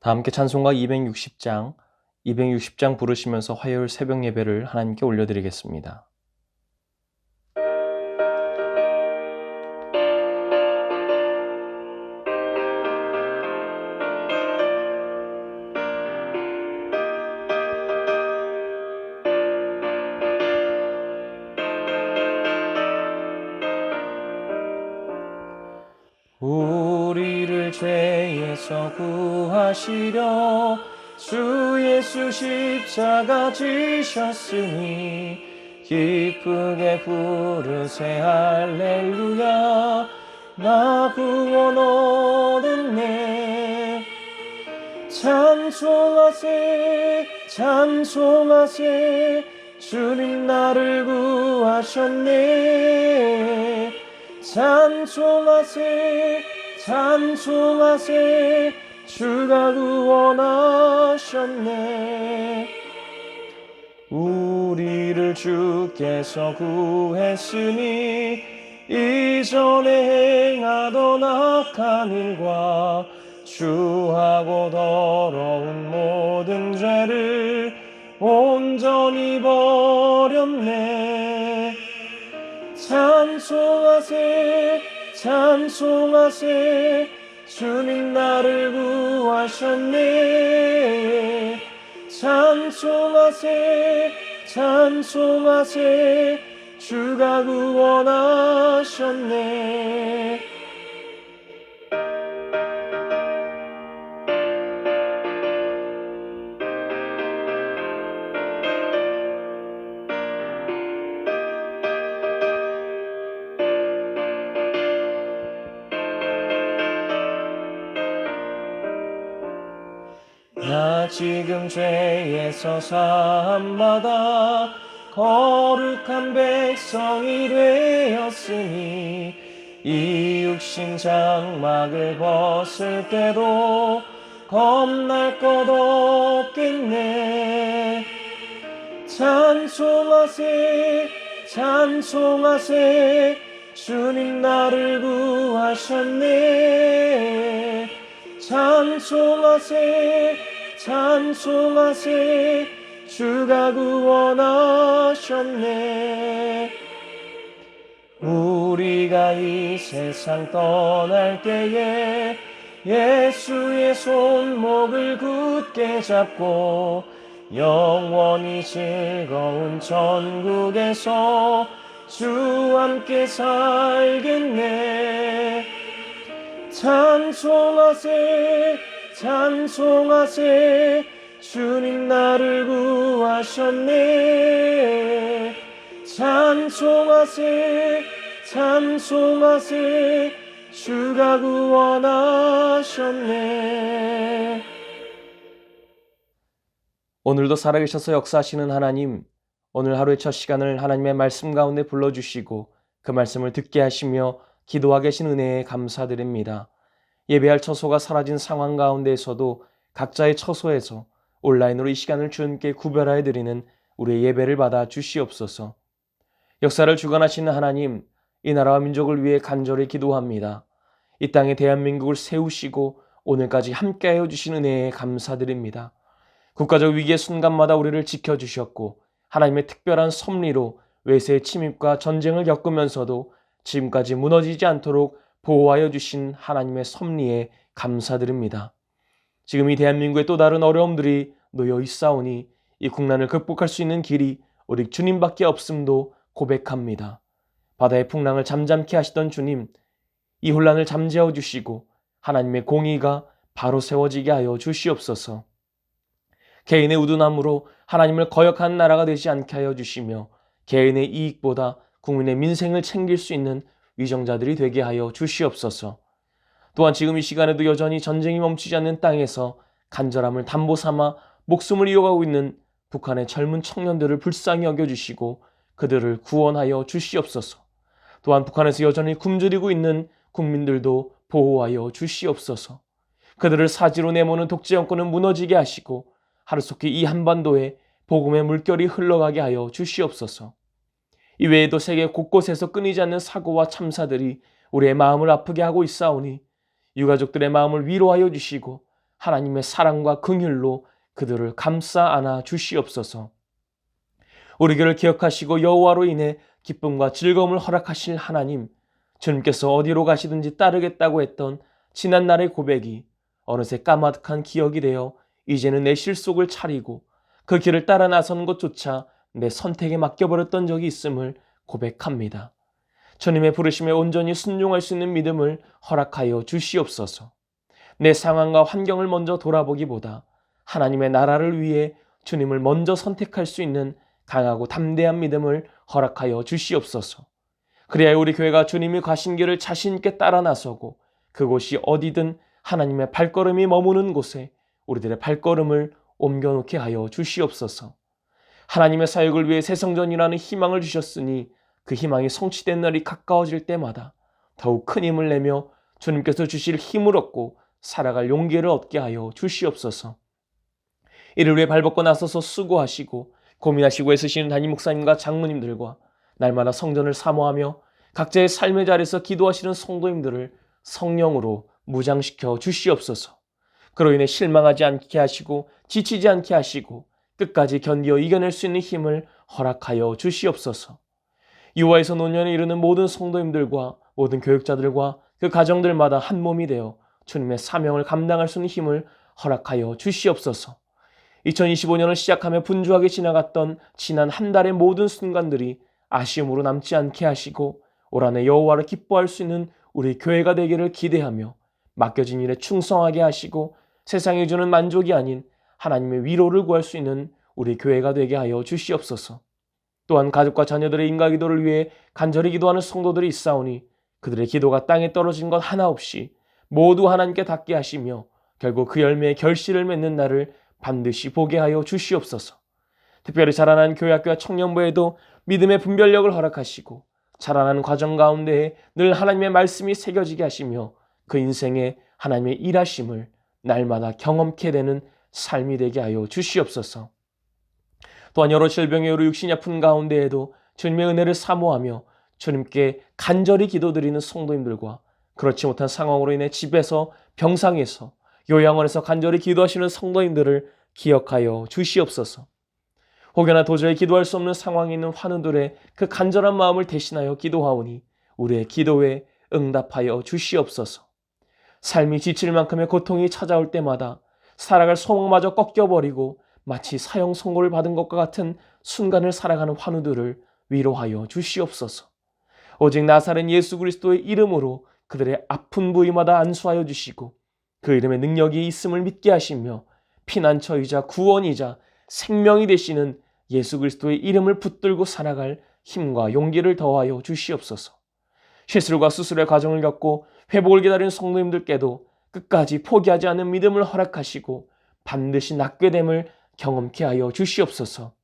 다 함께 찬송가 260장 부르시면서 화요일 새벽 예배를 하나님께 올려드리겠습니다. 우리를 죄에서 구하시려 주 예수 십자가 지셨으니 기쁘게 부르세 할렐루야. 나 구원 얻었네. 찬송하세 찬송하세 주님 나를 구하셨네. 찬송하세 찬송하세 주가 구원하셨네. 우리를 주께서 구했으니 이전에 행하던 악한 일과 추하고 더러운 모든 죄를 온전히 버렸네. 찬송하세 찬송하세 주님 나를 구하셨네. 찬송하세 찬송하세 주가 구원하셨네. 나 지금 죄에서 사함받아 거룩한 백성이 되었으니 이 육신 장막을 벗을 때도 겁날 것 없겠네. 찬송하세 찬송하세 주님 나를 구하셨네. 찬송하세 찬송하세 주가 구원하셨네. 우리가 이 세상 떠날 때에 예수의 손목을 굳게 잡고 영원히 즐거운 천국에서 주와 함께 살겠네. 찬송하세 찬송하세 주님 나를 구하셨네. 찬송하세 찬송하세 주가 구원하셨네. 오늘도 살아계셔서 역사하시는 하나님, 오늘 하루의 첫 시간을 하나님의 말씀 가운데 불러주시고 그 말씀을 듣게 하시며 기도하게 하신 은혜에 감사드립니다. 예배할 처소가 사라진 상황 가운데에서도 각자의 처소에서 온라인으로 이 시간을 주님께 구별하여 드리는 우리의 예배를 받아 주시옵소서. 역사를 주관하시는 하나님, 이 나라와 민족을 위해 간절히 기도합니다. 이 땅에 대한민국을 세우시고 오늘까지 함께하여 주신 은혜에 감사드립니다. 국가적 위기의 순간마다 우리를 지켜주셨고 하나님의 특별한 섭리로 외세의 침입과 전쟁을 겪으면서도 지금까지 무너지지 않도록 보호하여 주신 하나님의 섭리에 감사드립니다. 지금 이 대한민국의 또 다른 어려움들이 놓여 있사오니 이 국난을 극복할 수 있는 길이 오직 주님밖에 없음도 고백합니다. 바다의 풍랑을 잠잠케 하시던 주님, 이 혼란을 잠재워 주시고 하나님의 공의가 바로 세워지게 하여 주시옵소서. 개인의 우둔함으로 하나님을 거역하는 나라가 되지 않게 하여 주시며 개인의 이익보다 국민의 민생을 챙길 수 있는 위정자들이 되게 하여 주시옵소서. 또한 지금 이 시간에도 여전히 전쟁이 멈추지 않는 땅에서 간절함을 담보 삼아 목숨을 이어가고 있는 북한의 젊은 청년들을 불쌍히 여겨주시고 그들을 구원하여 주시옵소서. 또한 북한에서 여전히 굶주리고 있는 국민들도 보호하여 주시옵소서. 그들을 사지로 내모는 독재 정권은 무너지게 하시고 하루속히 이 한반도에 복음의 물결이 흘러가게 하여 주시옵소서. 이외에도 세계 곳곳에서 끊이지 않는 사고와 참사들이 우리의 마음을 아프게 하고 있사오니 유가족들의 마음을 위로하여 주시고 하나님의 사랑과 긍휼로 그들을 감싸 안아 주시옵소서. 우리 교를 기억하시고 여호와로 인해 기쁨과 즐거움을 허락하실 하나님, 주님께서 어디로 가시든지 따르겠다고 했던 지난날의 고백이 어느새 까마득한 기억이 되어 이제는 내 실속을 차리고 그 길을 따라 나서는 것조차 내 선택에 맡겨버렸던 적이 있음을 고백합니다. 주님의 부르심에 온전히 순종할 수 있는 믿음을 허락하여 주시옵소서. 내 상황과 환경을 먼저 돌아보기보다 하나님의 나라를 위해 주님을 먼저 선택할 수 있는 강하고 담대한 믿음을 허락하여 주시옵소서. 그래야 우리 교회가 주님이 가신 길을 자신 있게 따라 나서고 그곳이 어디든 하나님의 발걸음이 머무는 곳에 우리들의 발걸음을 옮겨놓게 하여 주시옵소서. 하나님의 사역을 위해 새성전이라는 희망을 주셨으니 그 희망이 성취된 날이 가까워질 때마다 더욱 큰 힘을 내며 주님께서 주실 힘을 얻고 살아갈 용기를 얻게 하여 주시옵소서. 이를 위해 발벗고 나서서 수고하시고 고민하시고 애쓰시는 담임 목사님과 장로님들과 날마다 성전을 사모하며 각자의 삶의 자리에서 기도하시는 성도님들을 성령으로 무장시켜 주시옵소서. 그로 인해 실망하지 않게 하시고 지치지 않게 하시고 끝까지 견디어 이겨낼 수 있는 힘을 허락하여 주시옵소서. 유아에서 노년에 이르는 모든 성도님들과 모든 교육자들과 그 가정들마다 한 몸이 되어 주님의 사명을 감당할 수 있는 힘을 허락하여 주시옵소서. 2025년을 시작하며 분주하게 지나갔던 지난 한 달의 모든 순간들이 아쉬움으로 남지 않게 하시고 올 한해 여호와를 기뻐할 수 있는 우리 교회가 되기를 기대하며 맡겨진 일에 충성하게 하시고 세상이 주는 만족이 아닌 하나님의 위로를 구할 수 있는 우리 교회가 되게 하여 주시옵소서. 또한 가족과 자녀들의 인가기도를 위해 간절히 기도하는 성도들이 있사오니 그들의 기도가 땅에 떨어진 것 하나 없이 모두 하나님께 닿게 하시며 결국 그 열매의 결실을 맺는 날을 반드시 보게 하여 주시옵소서. 특별히 자라나는 교회학교와 청년부에도 믿음의 분별력을 허락하시고 자라나는 과정 가운데에 늘 하나님의 말씀이 새겨지게 하시며 그 인생에 하나님의 일하심을 날마다 경험케 되는 삶이 되게 하여 주시옵소서. 또한 여러 질병의 의로 육신이 아픈 가운데에도 주님의 은혜를 사모하며 주님께 간절히 기도드리는 성도님들과 그렇지 못한 상황으로 인해 집에서 병상에서 요양원에서 간절히 기도하시는 성도님들을 기억하여 주시옵소서. 혹여나 도저히 기도할 수 없는 상황에 있는 환우들의 그 간절한 마음을 대신하여 기도하오니 우리의 기도에 응답하여 주시옵소서. 삶이 지칠 만큼의 고통이 찾아올 때마다 살아갈 소망마저 꺾여버리고 마치 사형 선고를 받은 것과 같은 순간을 살아가는 환우들을 위로하여 주시옵소서. 오직 나사렛 예수 그리스도의 이름으로 그들의 아픈 부위마다 안수하여 주시고 그 이름의 능력이 있음을 믿게 하시며 피난처이자 구원이자 생명이 되시는 예수 그리스도의 이름을 붙들고 살아갈 힘과 용기를 더하여 주시옵소서. 시술과 수술의 과정을 겪고 회복을 기다리는 성도님들께도 끝까지 포기하지 않는 믿음을 허락하시고 반드시 낫게 됨을 경험케 하여 주시옵소서.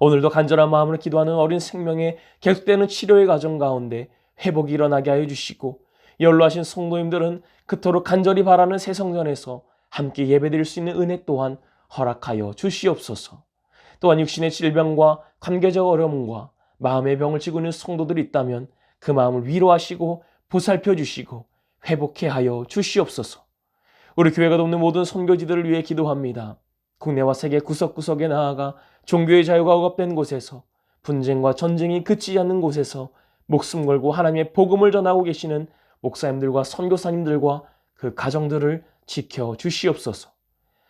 오늘도 간절한 마음으로 기도하는 어린 생명의 계속되는 치료의 과정 가운데 회복이 일어나게 하여 주시고 연로하신 성도님들은 그토록 간절히 바라는 새 성전에서 함께 예배드릴 수 있는 은혜 또한 허락하여 주시옵소서. 또한 육신의 질병과 관계적 어려움과 마음의 병을 지고 있는 성도들이 있다면 그 마음을 위로하시고 보살펴 주시고 회복해 하여 주시옵소서. 우리 교회가 돕는 모든 선교지들을 위해 기도합니다. 국내와 세계 구석구석에 나아가 종교의 자유가 억압된 곳에서 분쟁과 전쟁이 그치지 않는 곳에서 목숨 걸고 하나님의 복음을 전하고 계시는 목사님들과 선교사님들과 그 가정들을 지켜 주시옵소서.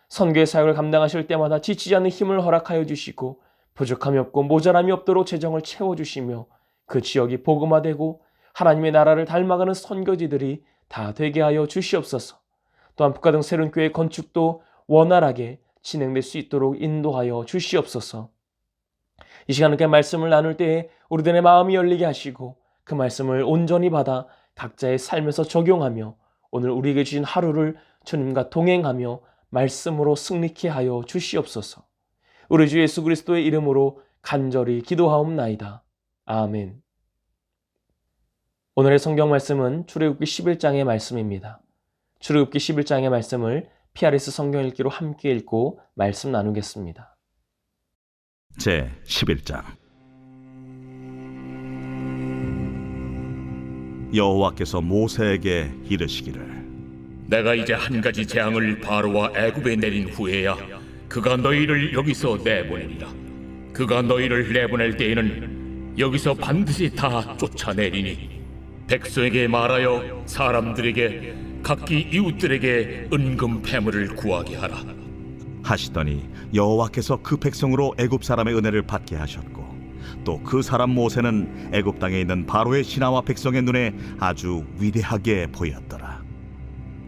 선교의 사역을 감당하실 때마다 지치지 않는 힘을 허락하여 주시고 부족함이 없고 모자람이 없도록 재정을 채워주시며 그 지역이 복음화되고 하나님의 나라를 닮아가는 선교지들이 다 되게 하여 주시옵소서. 또한 북가 등 새로운 교회 건축도 원활하게 진행될 수 있도록 인도하여 주시옵소서. 이 시간 함께 말씀을 나눌 때에 우리들의 마음이 열리게 하시고 그 말씀을 온전히 받아 각자의 삶에서 적용하며 오늘 우리에게 주신 하루를 주님과 동행하며 말씀으로 승리케 하여 주시옵소서. 우리 주 예수 그리스도의 이름으로 간절히 기도하옵나이다. 아멘. 오늘의 성경 말씀은 출애굽기 11장의 말씀입니다. 출애굽기 11장의 말씀을 PRS 성경 읽기로 함께 읽고 말씀 나누겠습니다. 제 11장. 여호와께서 모세에게 이르시기를 내가 이제 한 가지 재앙을 바로와 애굽에 내린 후에야 그가 너희를 여기서 내보내리라. 그가 너희를 내보낼 때에는 여기서 반드시 다 쫓아내리니 백성에게 말하여 사람들에게 각기 이웃들에게 은금 패물을 구하게 하라. 하시더니 여호와께서 그 백성으로 애굽 사람의 은혜를 받게 하셨고 또 그 사람 모세는 애굽 땅에 있는 바로의 신하와 백성의 눈에 아주 위대하게 보였더라.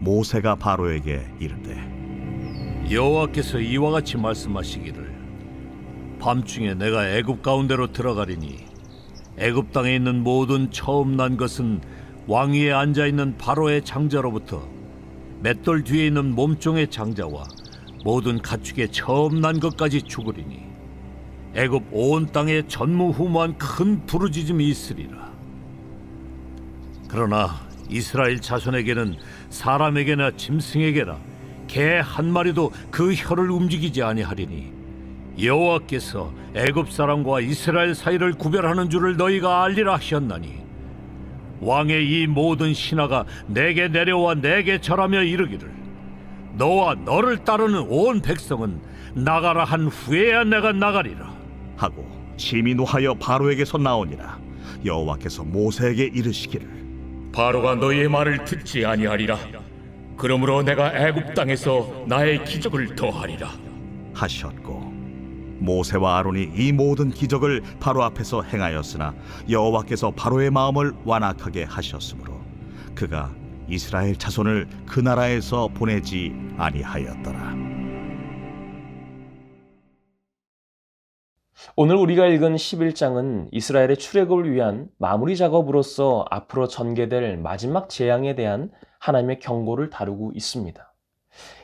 모세가 바로에게 이르되 여호와께서 이와 같이 말씀하시기를 밤중에 내가 애굽 가운데로 들어가리니 애굽 땅에 있는 모든 처음 난 것은 왕위에 앉아 있는 바로의 장자로부터 맷돌 뒤에 있는 몸종의 장자와 모든 가축의 처음 난 것까지 죽으리니 애굽 온 땅에 전무후무한 큰 부르짖음이 있으리라. 그러나 이스라엘 자손에게는 사람에게나 짐승에게나 개 한 마리도 그 혀를 움직이지 아니하리니 여호와께서 애굽 사람과 이스라엘 사이를 구별하는 줄을 너희가 알리라 하셨나니 왕의 이 모든 신하가 내게 내려와 내게 절하며 이르기를 너와 너를 따르는 온 백성은 나가라 한 후에야 내가 나가리라 하고 심히 노하여 바로에게서 나오니라. 여호와께서 모세에게 이르시기를 바로가 너희의 말을 듣지 아니하리라. 그러므로 내가 애굽 땅에서 나의 기적을 더하리라 하셨고 모세와 아론이 이 모든 기적을 바로 앞에서 행하였으나 여호와께서 바로의 마음을 완악하게 하셨으므로 그가 이스라엘 자손을 그 나라에서 보내지 아니하였더라. 오늘 우리가 읽은 11장은 이스라엘의 출애굽을 위한 마무리 작업으로서 앞으로 전개될 마지막 재앙에 대한 하나님의 경고를 다루고 있습니다.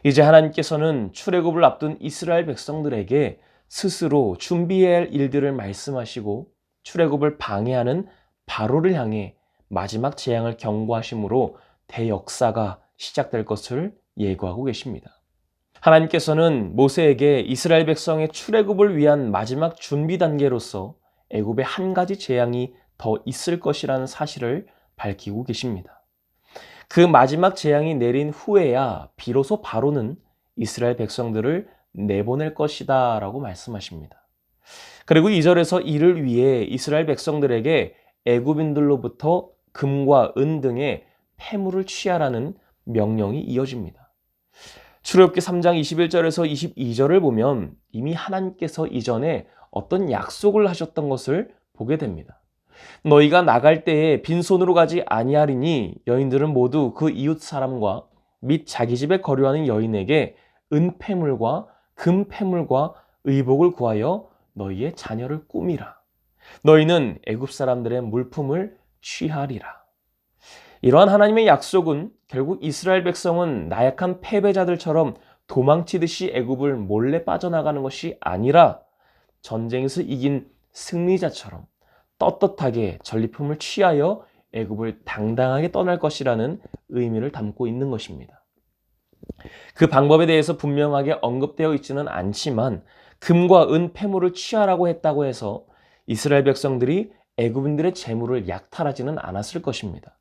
이제 하나님께서는 출애굽을 앞둔 이스라엘 백성들에게 스스로 준비해야 할 일들을 말씀하시고 출애굽을 방해하는 바로를 향해 마지막 재앙을 경고하심으로 대역사가 시작될 것을 예고하고 계십니다. 하나님께서는 모세에게 이스라엘 백성의 출애굽을 위한 마지막 준비 단계로서 애굽에 한 가지 재앙이 더 있을 것이라는 사실을 밝히고 계십니다. 그 마지막 재앙이 내린 후에야 비로소 바로는 이스라엘 백성들을 내보낼 것이다 라고 말씀하십니다. 그리고 2절에서 이를 위해 이스라엘 백성들에게 애굽인들로부터 금과 은 등의 폐물을 취하라는 명령이 이어집니다. 출애굽기 3장 21절에서 22절을 보면 이미 하나님께서 이전에 어떤 약속을 하셨던 것을 보게 됩니다. 너희가 나갈 때에 빈손으로 가지 아니하리니 여인들은 모두 그 이웃 사람과 및 자기 집에 거류하는 여인에게 은폐물과 금폐물과 의복을 구하여 너희의 자녀를 꾸미라. 너희는 애굽 사람들의 물품을 취하리라. 이러한 하나님의 약속은 결국 이스라엘 백성은 나약한 패배자들처럼 도망치듯이 애굽을 몰래 빠져나가는 것이 아니라 전쟁에서 이긴 승리자처럼 떳떳하게 전리품을 취하여 애굽을 당당하게 떠날 것이라는 의미를 담고 있는 것입니다. 그 방법에 대해서 분명하게 언급되어 있지는 않지만 금과 은 폐물을 취하라고 했다고 해서 이스라엘 백성들이 애굽인들의 재물을 약탈하지는 않았을 것입니다.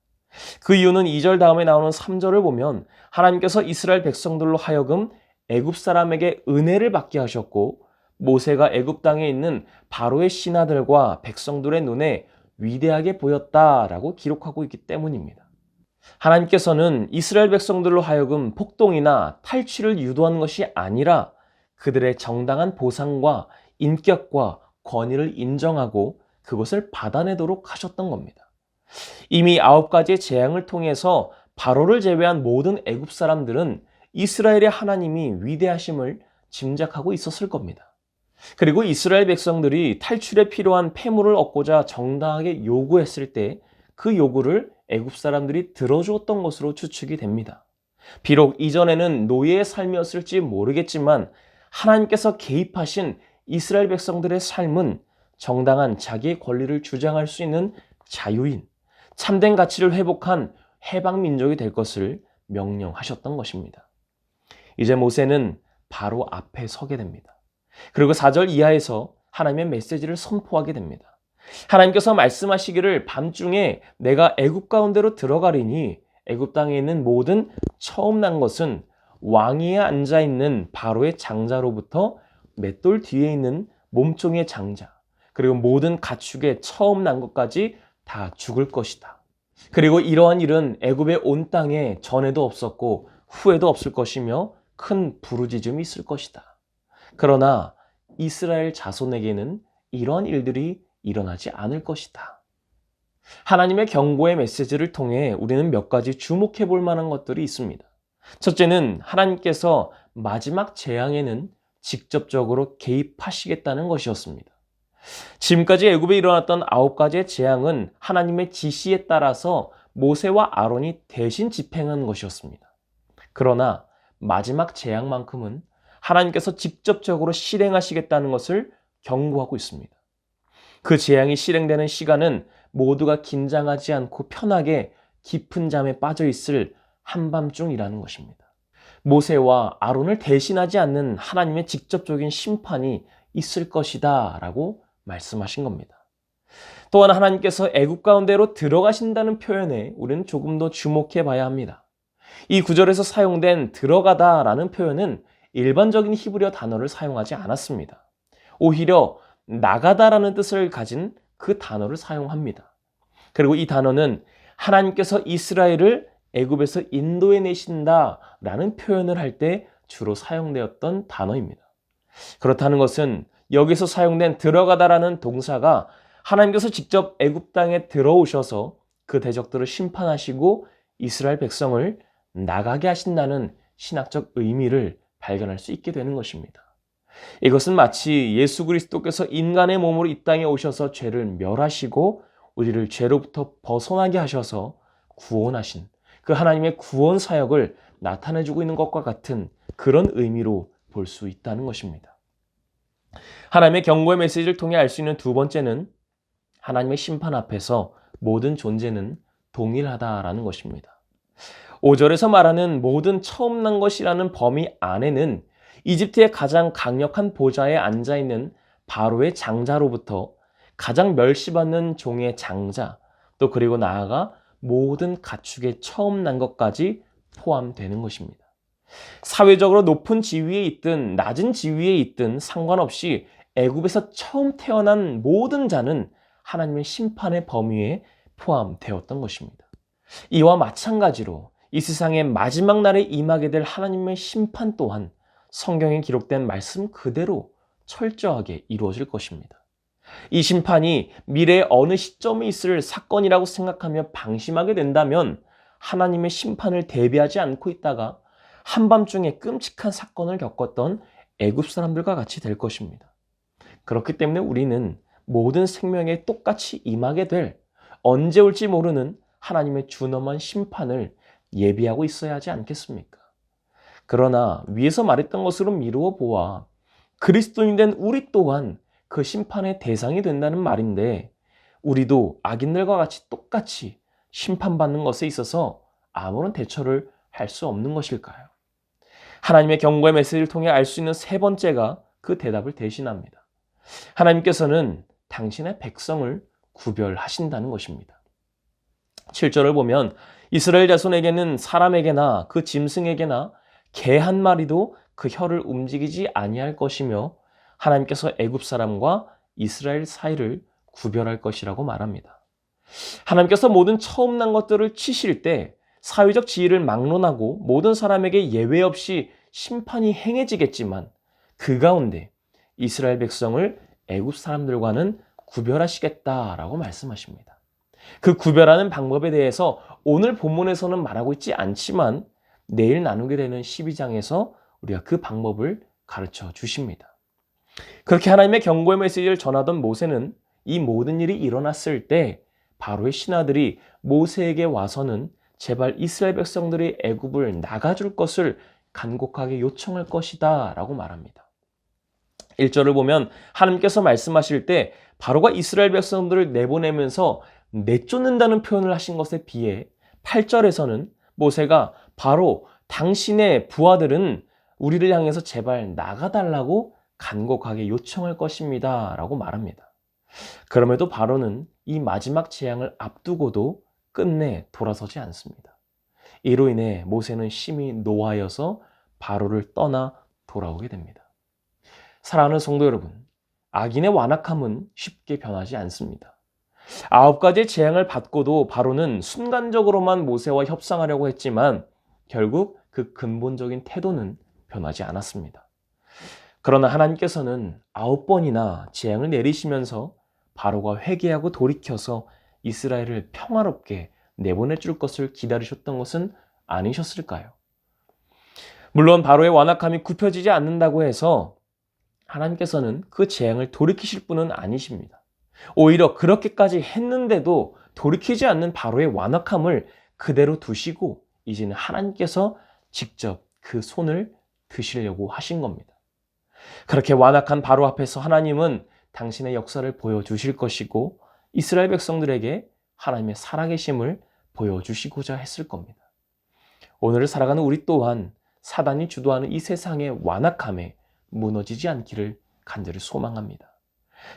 그 이유는 2절 다음에 나오는 3절을 보면 하나님께서 이스라엘 백성들로 하여금 애굽 사람에게 은혜를 받게 하셨고 모세가 애굽 땅에 있는 바로의 신하들과 백성들의 눈에 위대하게 보였다라고 기록하고 있기 때문입니다. 하나님께서는 이스라엘 백성들로 하여금 폭동이나 탈취를 유도한 것이 아니라 그들의 정당한 보상과 인격과 권위를 인정하고 그것을 받아내도록 하셨던 겁니다. 이미 9가지의 재앙을 통해서 바로를 제외한 모든 애굽 사람들은 이스라엘의 하나님이 위대하심을 짐작하고 있었을 겁니다. 그리고 이스라엘 백성들이 탈출에 필요한 폐물을 얻고자 정당하게 요구했을 때 그 요구를 애굽 사람들이 들어주었던 것으로 추측이 됩니다. 비록 이전에는 노예의 삶이었을지 모르겠지만 하나님께서 개입하신 이스라엘 백성들의 삶은 정당한 자기의 권리를 주장할 수 있는 자유인, 참된 가치를 회복한 해방 민족이 될 것을 명령하셨던 것입니다. 이제 모세는 바로 앞에 서게 됩니다. 그리고 4절 이하에서 하나님의 메시지를 선포하게 됩니다. 하나님께서 말씀하시기를 밤중에 내가 애굽 가운데로 들어가리니 애굽 땅에 있는 모든 처음 난 것은 왕위에 앉아있는 바로의 장자로부터 맷돌 뒤에 있는 몸종의 장자, 그리고 모든 가축의 처음 난 것까지 다 죽을 것이다. 그리고 이러한 일은 애굽의 온 땅에 전에도 없었고 후에도 없을 것이며 큰 부르짖음이 있을 것이다. 그러나 이스라엘 자손에게는 이러한 일들이 일어나지 않을 것이다. 하나님의 경고의 메시지를 통해 우리는 몇 가지 주목해 볼 만한 것들이 있습니다. 첫째는 하나님께서 마지막 재앙에는 직접적으로 개입하시겠다는 것이었습니다. 지금까지 애굽에 일어났던 9가지의 재앙은 하나님의 지시에 따라서 모세와 아론이 대신 집행한 것이었습니다. 그러나 마지막 재앙만큼은 하나님께서 직접적으로 실행하시겠다는 것을 경고하고 있습니다. 그 재앙이 실행되는 시간은 모두가 긴장하지 않고 편하게 깊은 잠에 빠져 있을 한밤중이라는 것입니다. 모세와 아론을 대신하지 않는 하나님의 직접적인 심판이 있을 것이다 라고 말씀하신 겁니다. 또한 하나님께서 애굽 가운데로 들어가신다는 표현에 우리는 조금 더 주목해 봐야 합니다. 이 구절에서 사용된 들어가다 라는 표현은 일반적인 히브리어 단어를 사용하지 않았습니다. 오히려 나가다라는 뜻을 가진 그 단어를 사용합니다. 그리고 이 단어는 하나님께서 이스라엘을 애굽에서 인도해 내신다라는 표현을 할 때 주로 사용되었던 단어입니다. 그렇다는 것은 여기서 사용된 들어가다라는 동사가 하나님께서 직접 애굽 땅에 들어오셔서 그 대적들을 심판하시고 이스라엘 백성을 나가게 하신다는 신학적 의미를 발견할 수 있게 되는 것입니다. 이것은 마치 예수 그리스도께서 인간의 몸으로 이 땅에 오셔서 죄를 멸하시고 우리를 죄로부터 벗어나게 하셔서 구원하신 그 하나님의 구원 사역을 나타내주고 있는 것과 같은 그런 의미로 볼 수 있다는 것입니다. 하나님의 경고의 메시지를 통해 알 수 있는 두 번째는 하나님의 심판 앞에서 모든 존재는 동일하다라는 것입니다. 5절에서 말하는 모든 처음 난 것이라는 범위 안에는 이집트의 가장 강력한 보좌에 앉아있는 바로의 장자로부터 가장 멸시받는 종의 장자, 또 그리고 나아가 모든 가축의 처음 난 것까지 포함되는 것입니다. 사회적으로 높은 지위에 있든 낮은 지위에 있든 상관없이 애굽에서 처음 태어난 모든 자는 하나님의 심판의 범위에 포함되었던 것입니다. 이와 마찬가지로 이 세상의 마지막 날에 임하게 될 하나님의 심판 또한 성경에 기록된 말씀 그대로 철저하게 이루어질 것입니다. 이 심판이 미래의 어느 시점에 있을 사건이라고 생각하며 방심하게 된다면 하나님의 심판을 대비하지 않고 있다가 한밤중에 끔찍한 사건을 겪었던 애굽 사람들과 같이 될 것입니다. 그렇기 때문에 우리는 모든 생명에 똑같이 임하게 될 언제 올지 모르는 하나님의 준엄한 심판을 예비하고 있어야 하지 않겠습니까? 그러나 위에서 말했던 것으로 미루어 보아 그리스도인 된 우리 또한 그 심판의 대상이 된다는 말인데 우리도 악인들과 같이 똑같이 심판받는 것에 있어서 아무런 대처를 할 수 없는 것일까요? 하나님의 경고의 메시지를 통해 알 수 있는 세 번째가 그 대답을 대신합니다. 하나님께서는 당신의 백성을 구별하신다는 것입니다. 7절을 보면 이스라엘 자손에게는 사람에게나 그 짐승에게나 개 한 마리도 그 혀를 움직이지 아니할 것이며 하나님께서 애굽 사람과 이스라엘 사이를 구별할 것이라고 말합니다. 하나님께서 모든 처음 난 것들을 치실 때 사회적 지위를 막론하고 모든 사람에게 예외 없이 심판이 행해지겠지만 그 가운데 이스라엘 백성을 애굽 사람들과는 구별하시겠다라고 말씀하십니다. 그 구별하는 방법에 대해서 오늘 본문에서는 말하고 있지 않지만 내일 나누게 되는 12장에서 우리가 그 방법을 가르쳐 주십니다. 그렇게 하나님의 경고의 메시지를 전하던 모세는 이 모든 일이 일어났을 때 바로의 신하들이 모세에게 와서는 제발 이스라엘 백성들이 애굽을 나가줄 것을 간곡하게 요청할 것이다 라고 말합니다. 1절을 보면 하나님께서 말씀하실 때 바로가 이스라엘 백성들을 내보내면서 내쫓는다는 표현을 하신 것에 비해 8절에서는 모세가 바로 당신의 부하들은 우리를 향해서 제발 나가달라고 간곡하게 요청할 것입니다 라고 말합니다. 그럼에도 바로는 이 마지막 재앙을 앞두고도 끝내 돌아서지 않습니다. 이로 인해 모세는 심히 노하여서 바로를 떠나 돌아오게 됩니다. 사랑하는 성도 여러분, 악인의 완악함은 쉽게 변하지 않습니다. 9가지의 재앙을 받고도 바로는 순간적으로만 모세와 협상하려고 했지만 결국 그 근본적인 태도는 변하지 않았습니다. 그러나 하나님께서는 9번이나 재앙을 내리시면서 바로가 회개하고 돌이켜서 이스라엘을 평화롭게 내보내 줄 것을 기다리셨던 것은 아니셨을까요? 물론 바로의 완악함이 굽혀지지 않는다고 해서 하나님께서는 그 재앙을 돌이키실 분은 아니십니다. 오히려 그렇게까지 했는데도 돌이키지 않는 바로의 완악함을 그대로 두시고 이제는 하나님께서 직접 그 손을 드시려고 하신 겁니다. 그렇게 완악한 바로 앞에서 하나님은 당신의 역사를 보여주실 것이고 이스라엘 백성들에게 하나님의 살아계심을 보여주시고자 했을 겁니다. 오늘을 살아가는 우리 또한 사단이 주도하는 이 세상의 완악함에 무너지지 않기를 간절히 소망합니다.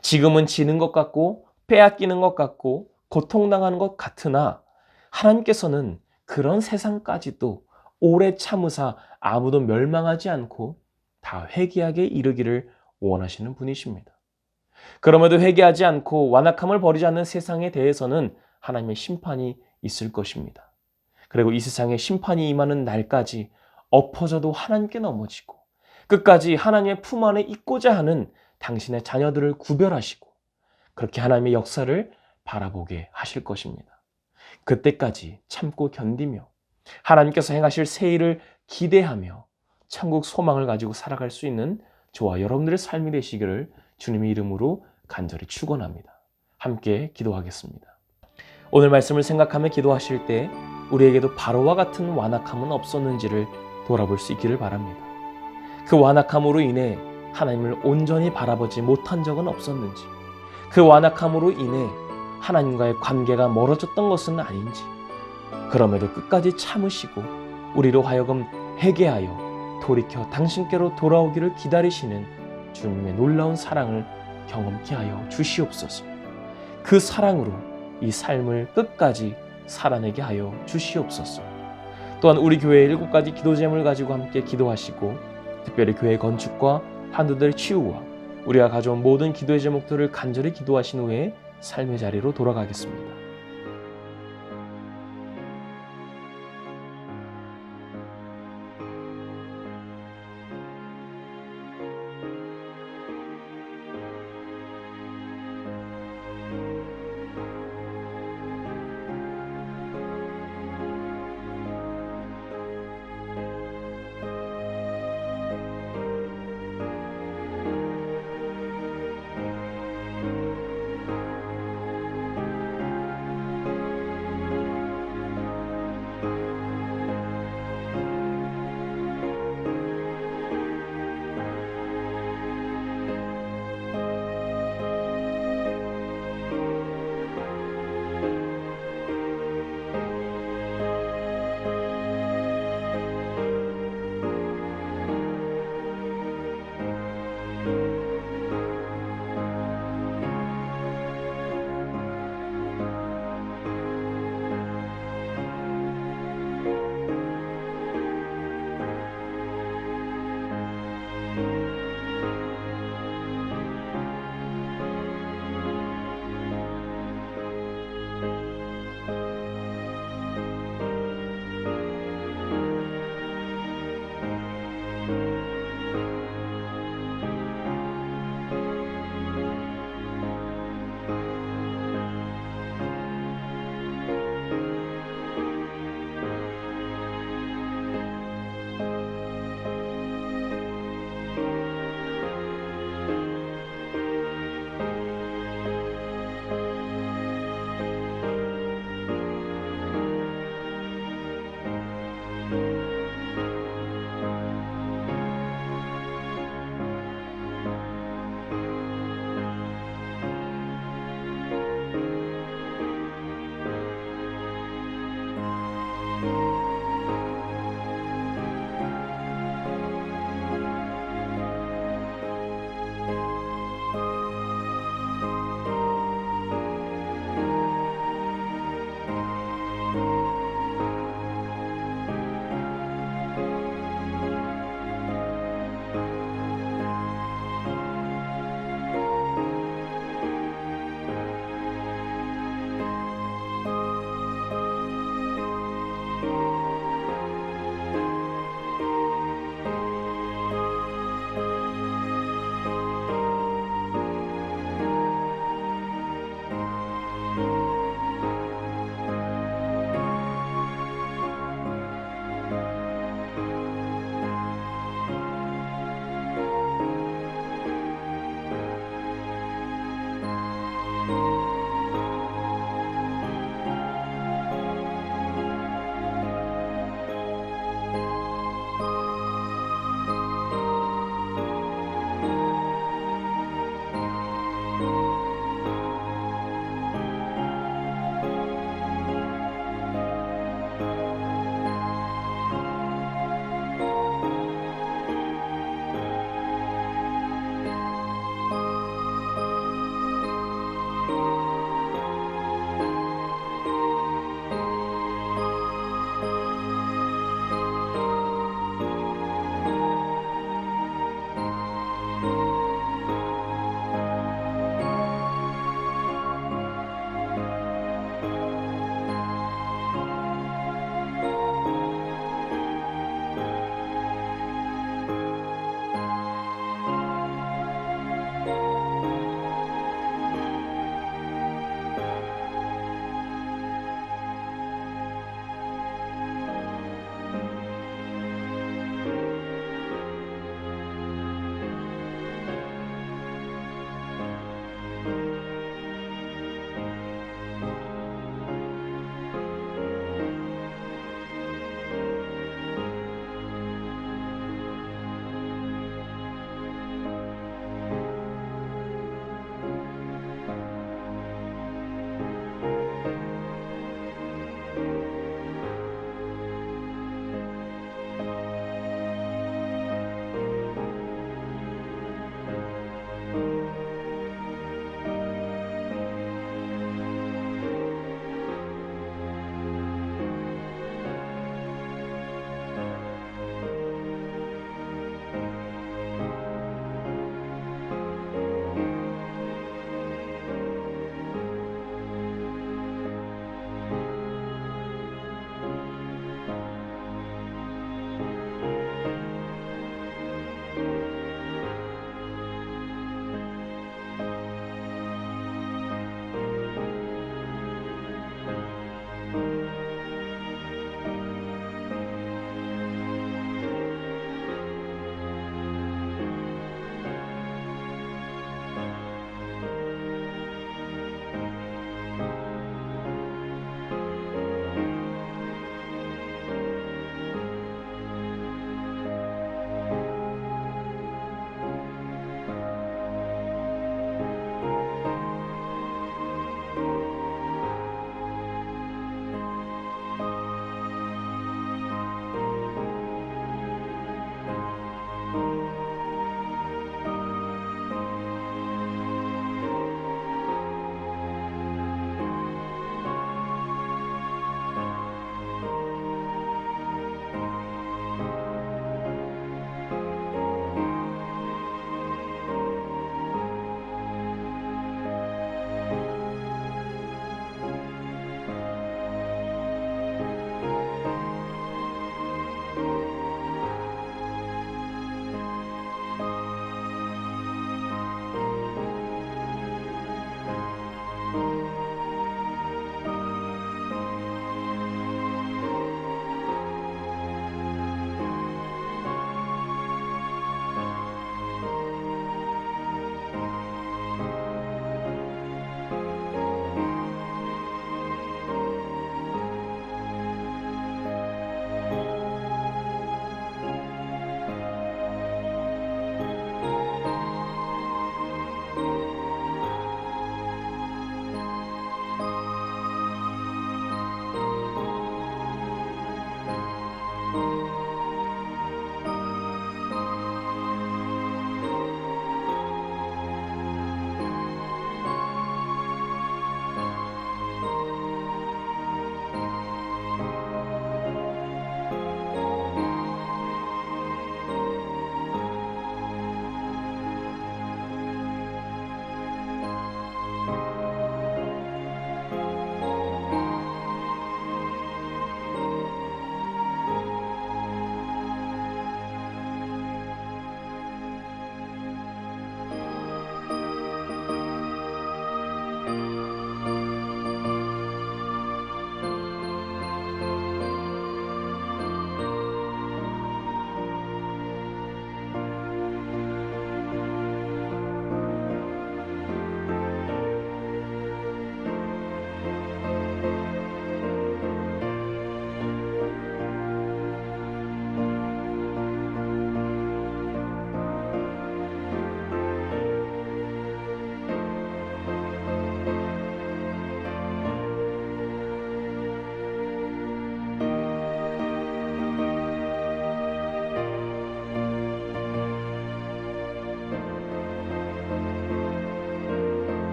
지금은 지는 것 같고 빼앗기는 것 같고 고통당하는 것 같으나 하나님께서는 그런 세상까지도 오래 참으사 아무도 멸망하지 않고 다 회개하게 이르기를 원하시는 분이십니다. 그럼에도 회개하지 않고 완악함을 버리지 않는 세상에 대해서는 하나님의 심판이 있을 것입니다. 그리고 이 세상에 심판이 임하는 날까지 엎어져도 하나님께 넘어지고 끝까지 하나님의 품 안에 있고자 하는 당신의 자녀들을 구별하시고 그렇게 하나님의 역사를 바라보게 하실 것입니다. 그때까지 참고 견디며 하나님께서 행하실 새 일을 기대하며 천국 소망을 가지고 살아갈 수 있는 저와 여러분들의 삶이 되시기를 주님의 이름으로 간절히 축원합니다. 함께 기도하겠습니다. 오늘 말씀을 생각하며 기도하실 때 우리에게도 바로와 같은 완악함은 없었는지를 돌아볼 수 있기를 바랍니다. 그 완악함으로 인해 하나님을 온전히 바라보지 못한 적은 없었는지, 그 완악함으로 인해 하나님과의 관계가 멀어졌던 것은 아닌지, 그럼에도 끝까지 참으시고 우리로 하여금 회개하여 돌이켜 당신께로 돌아오기를 기다리시는 주님의 놀라운 사랑을 경험케 하여 주시옵소서. 그 사랑으로 이 삶을 끝까지 살아내게 하여 주시옵소서. 또한 우리 교회의 7가지 기도 제목을 가지고 함께 기도하시고 특별히 교회 건축과 환도들의 치유와 우리가 가져온 모든 기도의 제목들을 간절히 기도하신 후에 삶의 자리로 돌아가겠습니다.